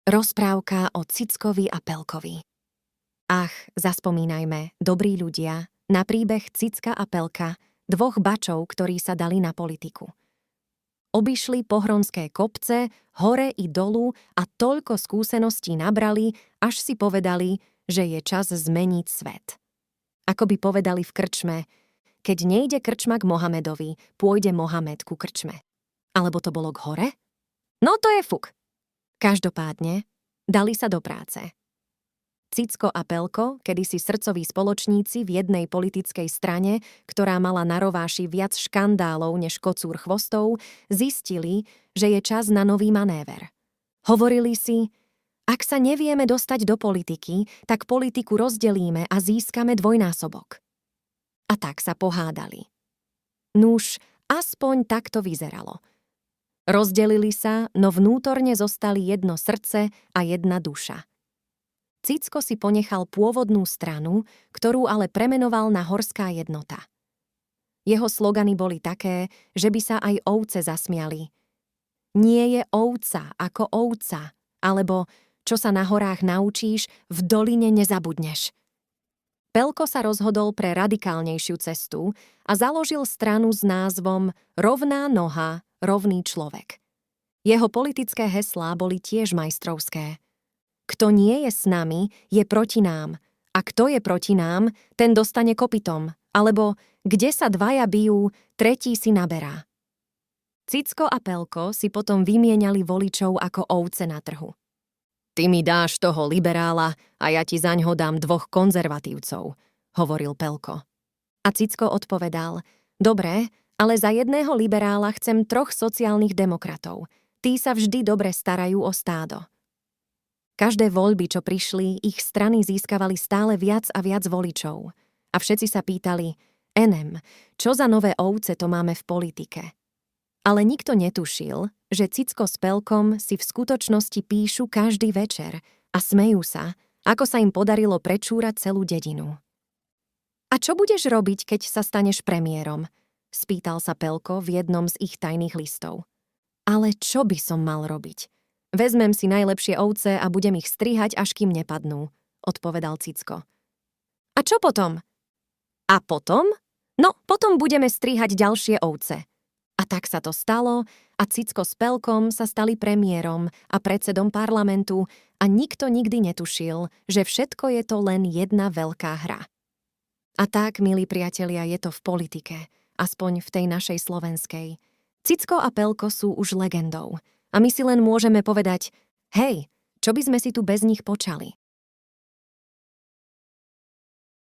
Rozprávka o Cickovi a Pelkovi. Ach, zaspomínajme, dobrí ľudia, na príbeh Cicka a Pelka, dvoch bačov, ktorí sa dali na politiku. Obišli pohronské kopce, hore i dolu a toľko skúseností nabrali, až si povedali, že je čas zmeniť svet. Ako by povedali v krčme, keď nejde krčma k Mohamedovi, pôjde Mohamed ku krčme. Alebo to bolo k hore? No to je fuk. Každopádne, dali sa do práce. Cicko a Pelko, kedysi srdcoví spoločníci v jednej politickej strane, ktorá mala na rováši viac škandálov než kocúr chvostov, zistili, že je čas na nový manéver. Hovorili si, ak sa nevieme dostať do politiky, tak politiku rozdelíme a získame dvojnásobok. A tak sa pohádali. Nuž, aspoň tak to vyzeralo. Rozdelili sa, no vnútorne zostali jedno srdce a jedna duša. Cicko si ponechal pôvodnú stranu, ktorú ale premenoval na Horská jednota. Jeho slogany boli také, že by sa aj ovce zasmiali. Nie je ovca ako ovca, alebo čo sa na horách naučíš, v doline nezabudneš. Pelko sa rozhodol pre radikálnejšiu cestu a založil stranu s názvom Rovná noha, rovný človek. Jeho politické heslá boli tiež majstrovské. Kto nie je s nami, je proti nám. A kto je proti nám, ten dostane kopytom. Alebo kde sa dvaja bijú, tretí si naberá. Cicko a Pelko si potom vymieniali voličov ako ovce na trhu. Ty mi dáš toho liberála a ja ti zaňho dám dvoch konzervatívcov, hovoril Pelko. A Cicko odpovedal, dobre, ale za jedného liberála chcem 3 sociálnych demokratov. Tí sa vždy dobre starajú o stádo. Každé voľby, čo prišli, ich strany získavali stále viac a viac voličov. A všetci sa pýtali, čo za nové ovce to máme v politike? Ale nikto netušil, že Cicko s Pelkom si v skutočnosti píšu každý večer a smejú sa, ako sa im podarilo prečúrať celú dedinu. A čo budeš robiť, keď sa staneš premiérom? Spýtal sa Pelko v jednom z ich tajných listov. Ale čo by som mal robiť? Vezmem si najlepšie ovce a budem ich strihať, až kým nepadnú, odpovedal Cicko. A čo potom? A potom? No, potom budeme strihať ďalšie ovce. A tak sa to stalo a Cicko s Pelkom sa stali premiérom a predsedom parlamentu a nikto nikdy netušil, že všetko je to len jedna veľká hra. A tak, milí priatelia, je to v politike, aspoň v tej našej slovenskej. Cicko a Pelko sú už legendou a my si len môžeme povedať, hej, čo by sme si tu bez nich počali?